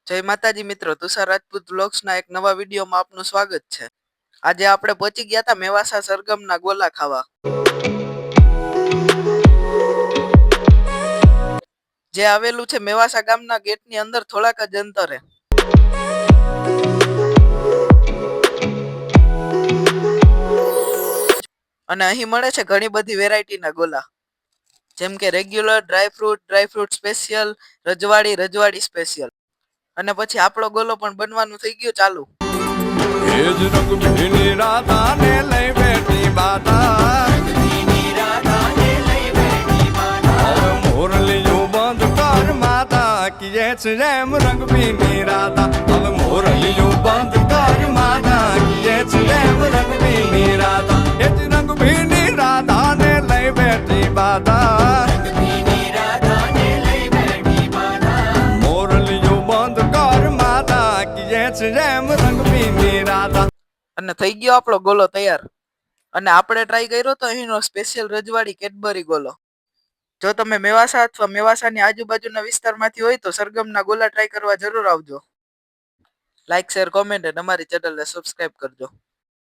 જય માતાજી મિત્રો, તુષાર રાજપૂત વ્લોગ્સના એક નવા વિડીયોમાં આપનું સ્વાગત છે. આજે આપણે પહોંચી ગયા હતા મેવાસા સરગમના ગોલા ખાવા, જે આવેલું છે મેવાસા ગામના ગેટની અંદર થોડાક જ અંતરે. અને અહીં મળે છે ઘણી બધી વેરાયટીના ગોલા, જેમ કે રેગ્યુલર, ડ્રાયફ્રૂટ સ્પેશિયલ, રજવાડી સ્પેશિયલ. અને પછી આપણો ગોલો પણ બનવાનું થઈ ગયું ચાલુ. રેમ રંગ ભીની રાધા હવે મોરલીયું બંધ કર માતા કીએ છે રેમ રંગ ભીની રાધા એ જ રંગ ભીની રાધા ને લઈ બેઠી બાધા મોરલીયું બંધ કર માતા કીએ છે રેમ રંગ ભીની રાધા. અને થઈ ગયો આપણો ગોલો તૈયાર. અને આપણે ટ્રાય કર્યો તો અહીંનો સ્પેશિયલ રજવાડી કેડબરી ગોલો. જો તમે મેવાસા અથવા મેવાસાની આજુબાજુના વિસ્તારમાંથી હોય તો સરગમના ગોલા ટ્રાય કરવા જરૂર આવજો. લાઈક, શેર, કોમેન્ટ અને અમારી ચેનલને સબસ્ક્રાઇબ કરજો.